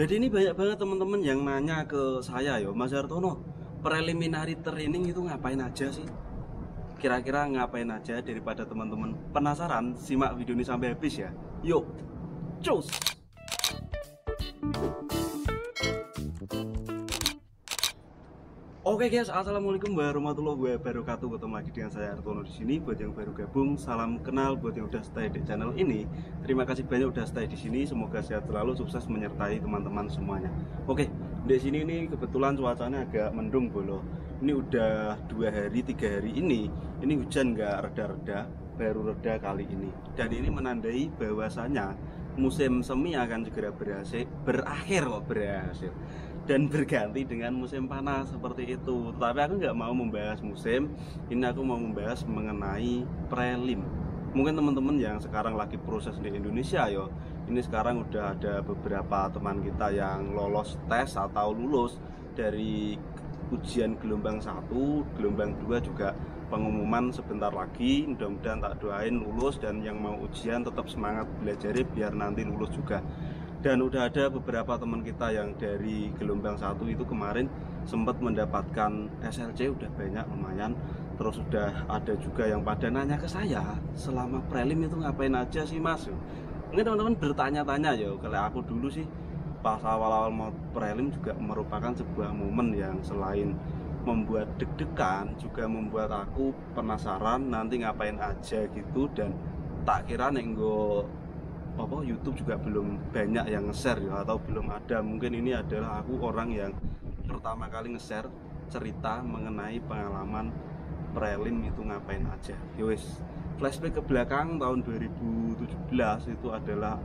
Jadi ini banyak banget teman-teman yang nanya ke saya, yo Mas Hartono, preliminary training itu ngapain aja sih? Kira-kira ngapain aja? Daripada teman-teman penasaran, simak video ini sampai habis ya. Yuk, cus! Oke guys, assalamualaikum warahmatullahi wabarakatuh. Ketemu lagi dengan saya Hartono di sini. Buat yang baru gabung, salam kenal. Buat yang udah stay di channel ini, terima kasih banyak udah stay di sini. Semoga sehat selalu, sukses menyertai teman-teman semuanya. Oke, di sini ini kebetulan cuacanya agak mendung bolo. Ini udah 2 hari 3 hari ini hujan nggak reda-reda, baru reda kali ini. Dan ini menandai bahwasanya musim semi akan segera berakhir dan berganti dengan musim panas seperti itu. Tapi aku nggak mau membahas musim ini, aku mau membahas mengenai prelim. Mungkin teman-teman yang sekarang lagi proses di Indonesia yo, ini sekarang udah ada beberapa teman kita yang lolos tes atau lulus dari ujian gelombang 1, gelombang 2 juga pengumuman sebentar lagi. Mudah-mudahan tak doain lulus, dan yang mau ujian tetap semangat belajar biar nanti lulus juga. Dan udah ada beberapa teman kita yang dari gelombang 1 itu kemarin sempat mendapatkan SLC, udah banyak lumayan. Terus udah ada juga yang pada nanya ke saya, selama prelim itu ngapain aja sih Mas? Mungkin teman-teman bertanya-tanya ya, kalau aku dulu sih pas awal-awal mau prelim juga merupakan sebuah momen yang selain membuat deg-degan juga membuat aku penasaran nanti ngapain aja gitu. Dan tak kira nenggo YouTube juga belum banyak yang nge-share ya, atau belum ada. Mungkin ini adalah aku orang yang pertama kali nge-share cerita mengenai pengalaman prelim itu ngapain aja. Yowes, flashback ke belakang tahun 2017 itu adalah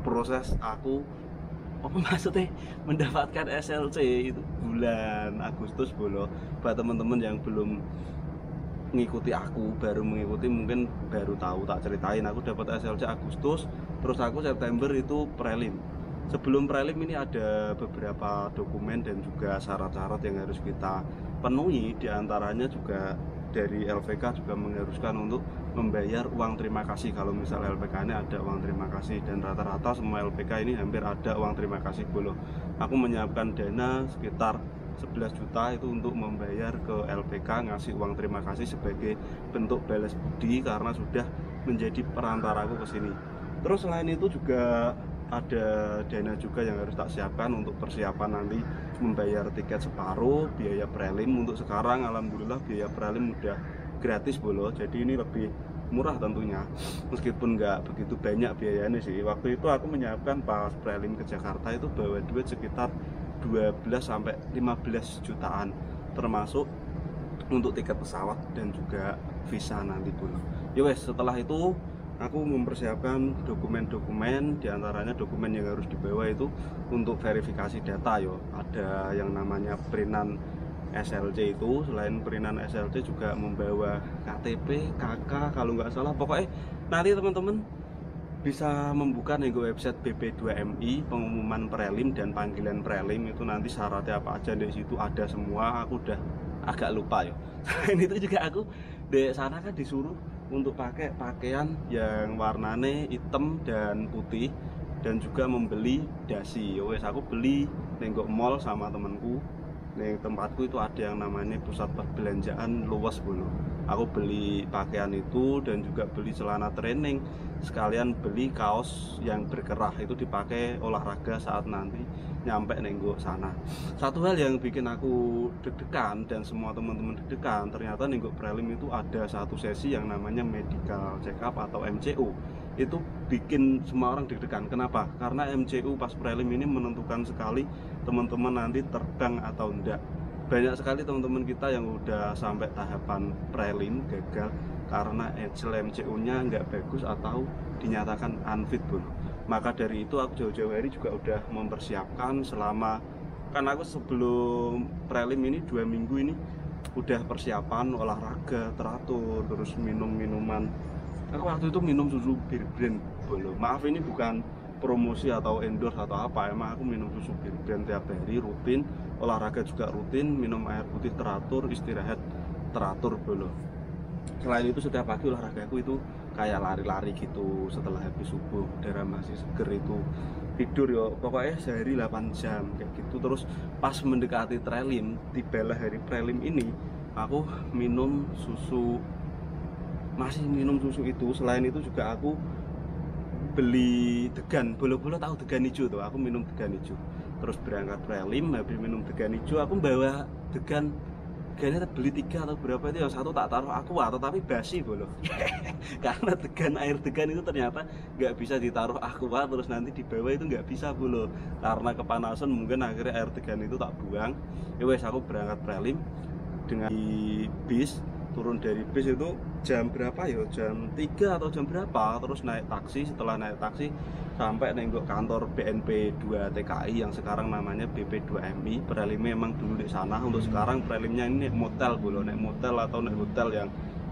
proses aku maksudnya mendapatkan SLC itu bulan Agustus bolo. Buat teman-teman yang belum mengikuti aku, baru mengikuti mungkin baru tahu, tak ceritain. Aku dapat SLC Agustus, terus aku September itu prelim. Sebelum prelim ini ada beberapa dokumen dan juga syarat-syarat yang harus kita penuhi. Di antaranya juga dari LPK juga mengharuskan untuk membayar uang terima kasih. Kalau misal LPK ini ada uang terima kasih, dan rata-rata semua LPK ini hampir ada uang terima kasih bolo. Aku menyiapkan dana sekitar 11 juta itu untuk membayar ke LPK, ngasih uang terima kasih sebagai bentuk balas budi karena sudah menjadi perantaraku ke sini. Terus selain itu juga ada dana juga yang harus tak siapkan untuk persiapan nanti membayar tiket separuh biaya prelim. Untuk sekarang alhamdulillah biaya prelim udah gratis bolo, jadi ini lebih murah tentunya, meskipun nggak begitu banyak biayanya sih. Waktu itu aku menyiapkan pas prelim ke Jakarta itu bawa duit sekitar 12-15 jutaan, termasuk untuk tiket pesawat dan juga visa nanti bolo. Yowes, setelah itu aku mempersiapkan dokumen-dokumen, diantaranya dokumen yang harus dibawa itu untuk verifikasi data yo. Ada yang namanya printan SLC itu. Selain printan SLC juga membawa KTP, KK kalau nggak salah. Pokoknya nanti teman-teman bisa membuka nih website BP2MI, pengumuman prelim dan panggilan prelim itu nanti syaratnya apa aja di situ ada semua. Aku udah agak lupa ya. Selain itu juga aku di sana kan disuruh untuk pakai pakaian yang warnanya hitam dan putih, dan juga membeli dasi. Wes aku beli nenggok mall sama temanku. Di tempatku itu ada yang namanya pusat perbelanjaan luas bulu. Aku beli pakaian itu dan juga beli celana training, sekalian beli kaos yang berkerah itu dipakai olahraga saat nanti nyampe nenggo sana. Satu hal yang bikin aku deg-degan dan semua teman-teman deg-degan, ternyata nenggo prelim itu ada satu sesi yang namanya medical check up atau MCU. Itu bikin semua orang deg-degan. Kenapa? Karena MCU pas prelim ini menentukan sekali teman-teman nanti terbang atau enggak. Banyak sekali teman-teman kita yang udah sampai tahapan prelim gagal karena hasil MCU-nya nggak bagus atau dinyatakan unfit pun. Maka dari itu aku jauh-jauh hari juga udah mempersiapkan selama, kan aku sebelum prelim ini 2 minggu ini udah persiapan olahraga teratur, terus minum minuman. Aku waktu itu minum susu Bir Brand bolo. Maaf ini bukan promosi atau endorse atau apa, emang aku minum susu Bir Brand tiap hari rutin, olahraga juga rutin, minum air putih teratur, istirahat teratur bolo. Selain itu setiap pagi olahragaku itu kayak lari-lari gitu setelah habis subuh, udara masih seger itu tidur yo pokoknya sehari 8 jam kayak gitu. Terus pas mendekati prelim, tibalah hari prelim ini aku minum susu, masih minum susu itu. Selain itu juga aku beli degan, bolo-bolo tahu degan hijau tuh, aku minum degan hijau. Terus berangkat prelim, habis minum degan hijau aku bawa degan, degannya beli 3 atau berapa itu, yang satu tak taruh aqua tetapi basi bolo. Karena degan, air degan itu ternyata nggak bisa ditaruh aqua terus nanti di bawah itu nggak bisa bolo, karena kepanasan mungkin akhirnya air degan itu tak buang. Ya wes, aku berangkat prelim dengan di bis. Turun dari bis itu jam berapa ya, jam 3 atau jam berapa, terus naik taksi. Setelah naik taksi sampai nengok kantor BNP 2 TKI yang sekarang namanya BP2MI. Prelimnya emang dulu di sana, untuk sekarang prelimnya ini motel bolo, naik motel atau naik hotel yang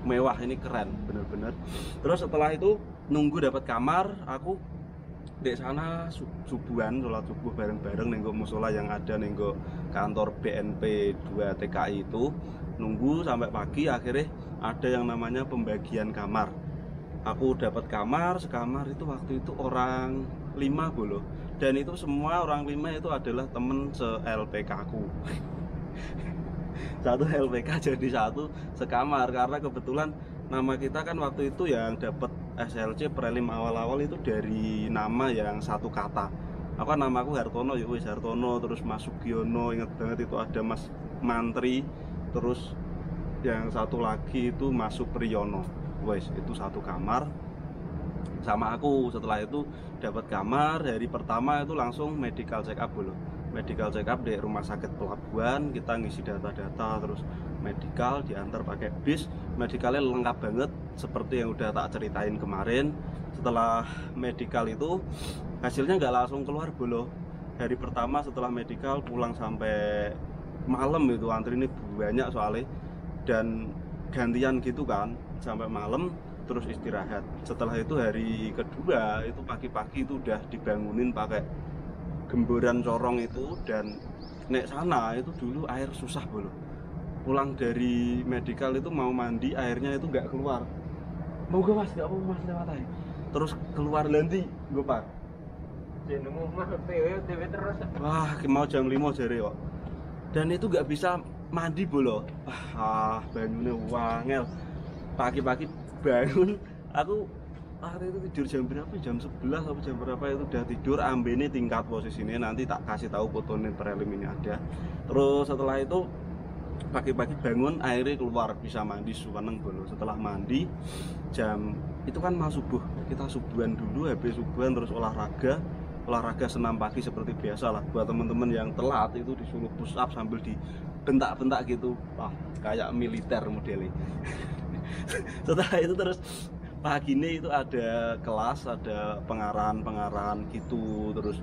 mewah, ini keren bener-bener. Terus setelah itu nunggu dapat kamar, aku di sana subuhan, sholat subuh bareng-bareng nengok musola yang ada nengok kantor BNP 2 TKI itu. Nunggu sampai pagi, akhirnya ada yang namanya pembagian kamar. Aku dapat kamar, sekamar itu waktu itu orang 5 bolo, dan itu semua orang 5 itu adalah temen se-LPK aku. Satu LPK jadi satu sekamar, karena kebetulan nama kita kan waktu itu yang dapat SLC prelim awal-awal itu dari nama yang satu kata. Aku kan namaku Hartono, ya wis Hartono, terus Mas Sugiono, inget banget itu ada Mas Mantri, terus yang satu lagi itu Mas Supriyono. Wes, itu satu kamar sama aku. Setelah itu dapat kamar, hari pertama itu langsung medical check up dulu. Medical check up di rumah sakit pelabuhan, kita ngisi data-data, terus medical diantar pakai bis. Medicalnya lengkap banget seperti yang udah tak ceritain kemarin. Setelah medical itu hasilnya nggak langsung keluar bolo. Hari pertama setelah medical pulang sampai malam, itu antri ini banyak soalnya, dan gantian gitu kan sampai malam, terus istirahat. Setelah itu hari kedua itu pagi-pagi itu udah dibangunin pakai gemboran corong itu, dan nek sana itu dulu air susah bolo. Pulang dari medical itu mau mandi, airnya itu nggak keluar. Mau gue mas, nggak mau mas lewat aja. Terus keluar nanti gue pak. Wah, mau jam 5 jare kok. Dan itu nggak bisa mandi bolo. Bangunnya wangel. Pagi-pagi bangun, aku waktu itu tidur jam berapa? Jam 11 atau jam berapa itu udah tidur, ambene tingkat posisinya, nanti tak kasih tahu fotonya prelim ini ada. Terus setelah itu pagi-pagi bangun, airnya keluar, bisa mandi suweneng bolo. Setelah mandi jam itu kan mau subuh, kita subuhan dulu, habis subuhan terus olahraga senam pagi seperti biasa lah. Buat temen-temen yang telat itu disuruh push up sambil dibentak-bentak gitu, kayak militer modelnya. Setelah itu terus pagi ini itu ada kelas, ada pengarahan gitu, terus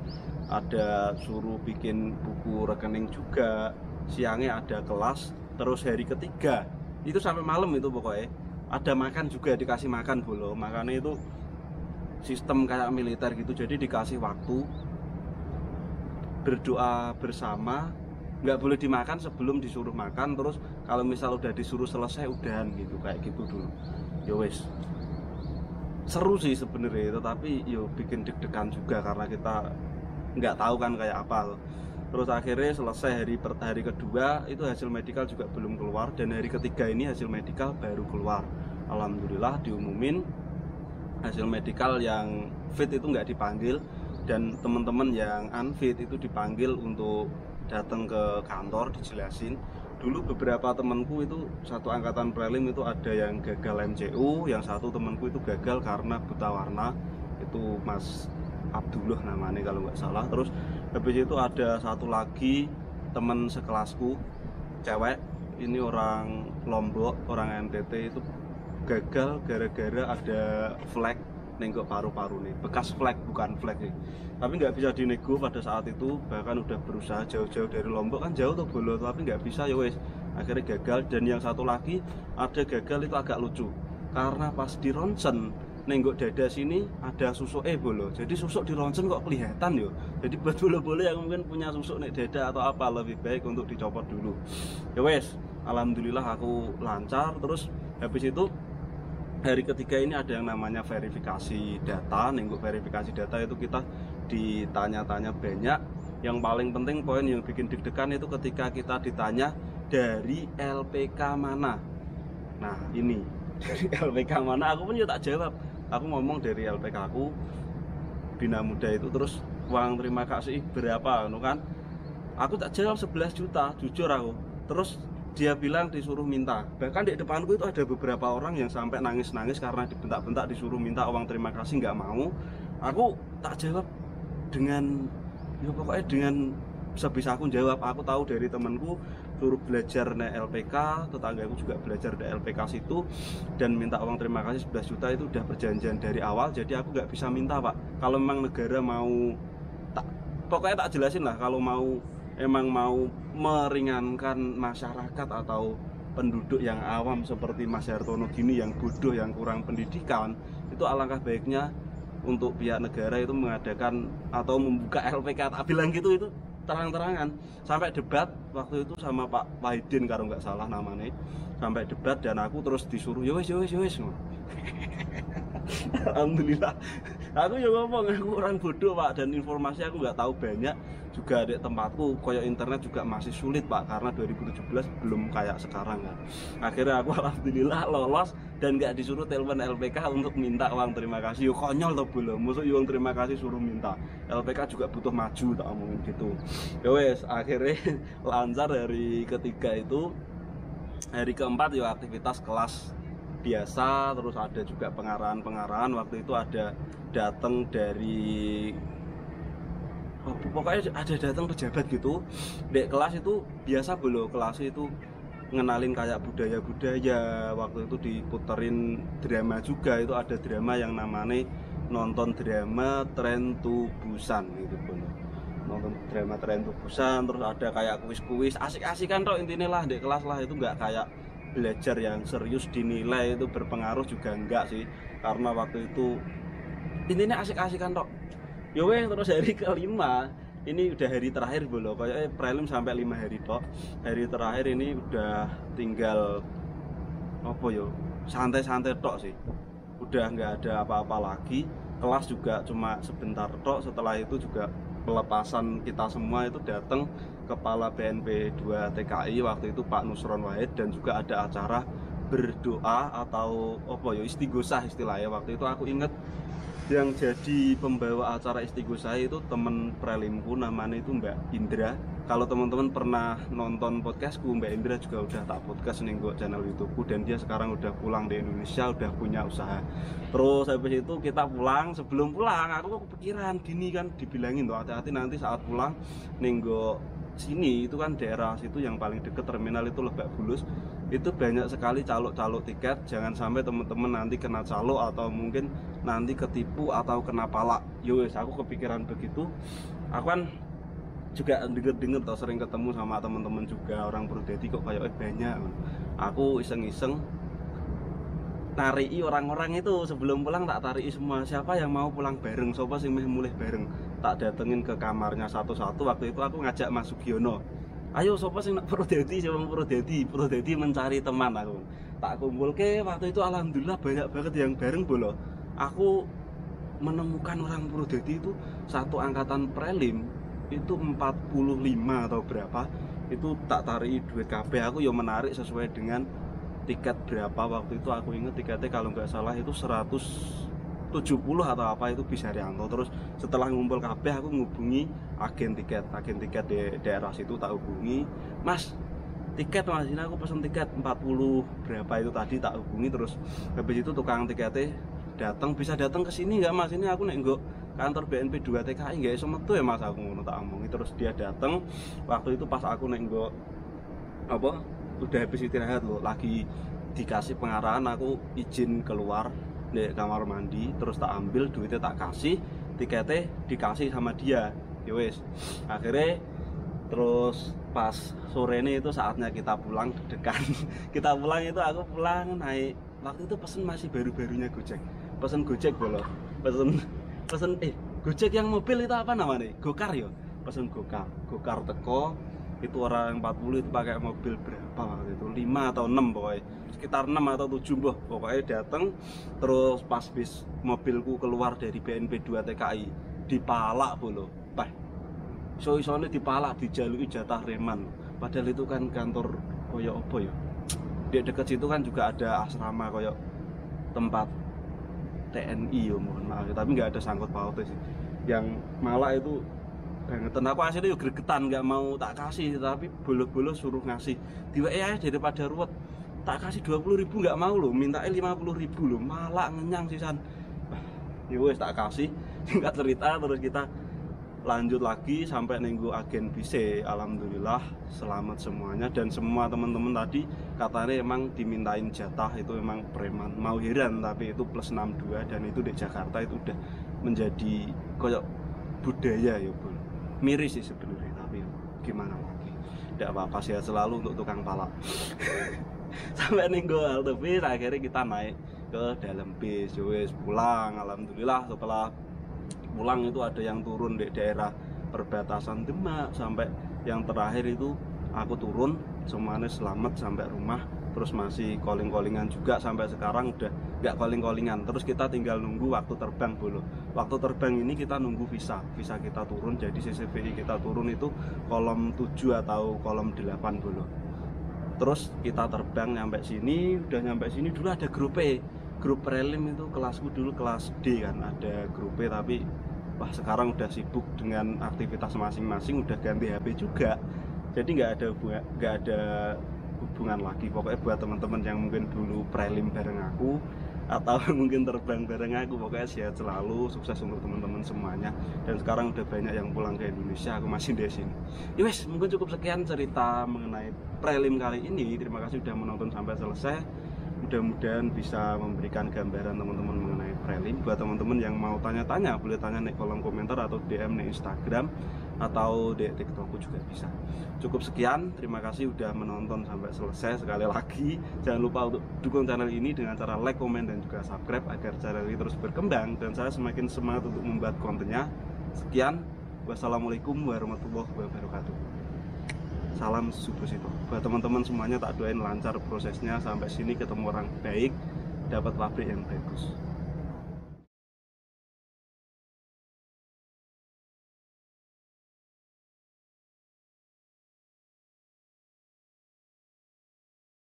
ada suruh bikin buku rekening juga. Siangnya ada kelas, terus hari ketiga itu sampai malam itu pokoknya ada makan juga, dikasih makan bolo. Makannya itu sistem kayak militer gitu, jadi dikasih waktu berdoa bersama, nggak boleh dimakan sebelum disuruh makan. Terus kalau misal udah disuruh selesai udahan gitu, kayak gitu dulu. Ya wes, seru sih sebenarnya, tetapi yo bikin deg-degan juga karena kita nggak tahu kan kayak apa. Terus akhirnya selesai hari kedua itu hasil medikal juga belum keluar, dan hari ketiga ini hasil medikal baru keluar. Alhamdulillah diumumin hasil medikal yang fit itu nggak dipanggil, dan teman-teman yang unfit itu dipanggil untuk datang ke kantor dijelasin. Dulu beberapa temanku itu satu angkatan prelim itu ada yang gagal MCU, yang satu temanku itu gagal karena buta warna, itu Mas Abdullah namanya kalau nggak salah. Terus habis itu ada satu lagi teman sekelasku cewek, ini orang Lombok, orang NTT, itu gagal gara-gara ada flag nenggok paru-paru nih, bekas flag, bukan flag nih, tapi nggak bisa dinego pada saat itu. Bahkan udah berusaha jauh-jauh dari Lombok kan jauh tuh bolo, tapi nggak bisa, ya wes akhirnya gagal. Dan yang satu lagi ada gagal itu agak lucu, karena pas di ronsen nenggok dada sini ada susuk bolo, jadi susuk di ronsen kok kelihatan yo. Jadi buat bolo-bolo yang mungkin punya susuk nek dada atau apa, lebih baik untuk dicopot dulu. Ya wes, alhamdulillah aku lancar. Terus habis itu hari ketiga ini ada yang namanya verifikasi data. Nenggok verifikasi data itu kita ditanya-tanya banyak. Yang paling penting poin yang bikin deg-degan itu ketika kita ditanya dari LPK mana. Nah ini dari LPK mana, aku pun juga tak jawab. Aku ngomong dari LPK aku Bina Muda itu, terus uang terima kasih berapa kan. Aku tak jawab 11 juta, jujur aku. Terus dia bilang disuruh minta. Bahkan di depanku itu ada beberapa orang yang sampai nangis-nangis karena dibentak-bentak disuruh minta uang terima kasih, nggak mau. Aku tak jawab dengan, ya pokoknya dengan sebisa aku jawab. Aku tahu dari temanku suruh belajar di LPK, tetanggaku juga belajar di LPK situ, dan minta uang terima kasih 11 juta itu udah perjanjian dari awal. Jadi aku nggak bisa minta, Pak. Kalau memang negara mau, pokoknya tak jelasin lah, kalau emang mau meringankan masyarakat atau penduduk yang awam seperti Mas Hartono gini, yang bodoh, yang kurang pendidikan, itu alangkah baiknya untuk pihak negara itu mengadakan atau membuka LPK. Tak bilang gitu, itu terang-terangan. Sampai debat waktu itu sama Pak Wahidin kalau nggak salah namanya, sampai debat dan aku terus disuruh yowes. Alhamdulillah aku ya ngomong, aku orang bodoh Pak, dan informasi aku nggak tahu banyak juga. Di tempatku koyo internet juga masih sulit Pak, karena 2017 belum kayak sekarang kan. Akhirnya aku alhamdulillah lolos dan nggak disuruh telepon LPK untuk minta uang terima kasih. Yo konyol tuh belum, maksud uang terima kasih suruh minta. LPK juga butuh maju, tak omongin gitu. Ya wes, akhirnya lancar hari ketiga itu. Hari keempat ya aktivitas kelas biasa, terus ada juga pengarahan. Waktu itu ada datang dari, pokoknya ada datang pejabat gitu. Di kelas itu biasa belum, kelas itu ngenalin kayak budaya-budaya. Waktu itu diputerin drama juga, itu ada drama yang namanya nonton drama Tren to Busan gitu bro. Nonton drama Tren to Busan, terus ada kayak kuis-kuis, asik-asikan toh intinya lah di kelas lah. Itu nggak kayak belajar yang serius dinilai itu berpengaruh juga enggak sih, karena waktu itu intinya asik-asikan toh. Yowe, terus hari kelima ini udah hari terakhir bolo, kayak prelim sampai 5 hari toh. Hari terakhir ini udah tinggal apa yo, santai-santai tok sih, udah nggak ada apa-apa lagi. Kelas juga cuma sebentar tok. Setelah itu juga pelepasan kita semua itu datang Kepala BNP 2 TKI waktu itu Pak Nusron Wahid, dan juga ada acara berdoa atau apa ya, istighosah istilahnya. Waktu itu aku inget yang jadi pembawa acara istighosah itu temen prelimku, namanya itu Mbak Indra. Kalau teman-teman pernah nonton podcastku, Mbak Indra juga udah tak podcast nih gue channel YouTubeku, dan dia sekarang udah pulang di Indonesia, udah punya usaha. Terus habis itu kita pulang, sebelum pulang aku kepikiran gini kan, dibilangin tuh hati-hati nanti saat pulang nenggo sini, itu kan daerah situ yang paling deket terminal itu Lebak Bulus, itu banyak sekali calo-calo tiket. Jangan sampai teman-teman nanti kena calo atau mungkin nanti ketipu atau kena palak. Yowes, aku kepikiran begitu. Aku kan juga denger-denger tau, sering ketemu sama teman-teman juga orang Purwodadi kok kayak banyak. Aku iseng-iseng nariki orang-orang itu, sebelum pulang tak tariki semua. Siapa yang mau pulang bareng, siapa sih mulai bareng, tak datengin ke kamarnya satu-satu. Waktu itu aku ngajak Mas Sugiono, ayo siapa sih nak Purwodadi, siapa Purwodadi mencari teman. Aku tak kumpul ke waktu itu, alhamdulillah banyak banget yang bareng bolo. Aku menemukan orang Purwodadi itu satu angkatan prelim itu 45 atau berapa, itu tak tarik duit KB. Aku yang menarik sesuai dengan tiket berapa. Waktu itu aku inget tiketnya kalau nggak salah itu 170 atau apa, itu bisa Rianto. Terus setelah ngumpul KB aku ngubungi agen tiket di daerah situ, tak hubungi, Mas tiket Mas, ini aku pesen tiket 40 berapa itu tadi, tak hubungi. Terus habis itu tukang tiketnya datang, bisa datang ke sini nggak Mas, ini aku nenggo kantor BNP 2 TKI nggak iso metu ya Mas, aku ngono tak omongi. Terus dia datang. Waktu itu pas aku nenggo apa udah habis istirahat loh, lagi dikasih pengarahan, aku izin keluar di kamar mandi, terus tak ambil duitnya, tak kasih tiketnya, dikasih sama dia. Yowes, akhirnya terus pas sore ini itu saatnya kita pulang, deg-degan. Kita pulang itu, aku pulang naik, waktu itu pesen masih baru-barunya Gojek, pesen Gojek bolo, pesen Gojek yang mobil itu apa namanya, Gokar ya, pesen Gokar teko. Itu orang 40 itu pakai mobil berapa waktu itu, 5 atau 6 pokoknya, sekitar 6 atau 7 boh pokoknya datang. Terus pas bis mobilku keluar dari BNP 2 TKI, dipalak bolo. Pak. Iso-isone dipalak dijaluki jatah reman. Padahal itu kan kantor koyo apa ya? Di dekat situ kan juga ada asrama koyo tempat TNI ya, mohon maaf, tapi nggak ada sangkut pautnya sih. Yang malah itu bangetan, aku aslinya yuk gregetan, nggak mau tak kasih, tapi bolo-bolo suruh ngasih di WA daripada ruwet. Tak kasih 20.000 nggak mau loh, mintain 50.000 loh, malah ngenyang sisan. Ya wes tak kasih. Singkat cerita terus kita lanjut lagi sampai nunggu agen BC. Alhamdulillah selamat semuanya, dan semua teman-teman tadi katanya emang dimintain jatah itu emang preman, mau heran, tapi itu plus 62 dan itu di Jakarta itu udah menjadi kayak budaya ya bro. Miris sih sebenarnya, tapi gimana lagi, tidak apa-apa, sehat selalu untuk tukang palak. Sampai nunggu halte bis akhirnya kita naik ke dalam bis, wes pulang. Alhamdulillah setelah pulang itu ada yang turun di daerah perbatasan Demak, sampai yang terakhir itu aku turun, semuanya selamat sampai rumah. Terus masih calling-callingan juga sampai sekarang udah nggak calling-callingan. Terus kita tinggal nunggu waktu terbang bolo. Waktu terbang ini kita nunggu visa kita turun, jadi CCVI kita turun itu kolom 7 atau kolom 8 bolo. Terus kita terbang nyampe sini, udah nyampe sini dulu ada grup prelim itu, kelasku dulu kelas D kan, ada grup tapi wah sekarang udah sibuk dengan aktivitas masing-masing, udah ganti HP juga, jadi nggak ada hubungan lagi. Pokoknya buat teman-teman yang mungkin dulu prelim bareng aku atau mungkin terbang bareng aku, pokoknya sehat selalu, sukses untuk teman-teman semuanya. Dan sekarang udah banyak yang pulang ke Indonesia, aku masih di sini. Yowes, mungkin cukup sekian cerita mengenai prelim kali ini. Terima kasih sudah menonton sampai selesai. Mudah-mudahan bisa memberikan gambaran teman-teman mengenai prelim. Buat teman-teman yang mau tanya-tanya, boleh tanya di kolom komentar atau DM di Instagram atau di TikTokku juga bisa. Cukup sekian, terima kasih udah menonton sampai selesai. Sekali lagi jangan lupa untuk dukung channel ini dengan cara like, komen, dan juga subscribe agar channel ini terus berkembang dan saya semakin semangat untuk membuat kontennya. Sekian, wassalamualaikum warahmatullahi wabarakatuh. Salam Subusito. Buat teman-teman semuanya tak doain lancar prosesnya sampai sini, ketemu orang baik, dapat pabrik yang bagus.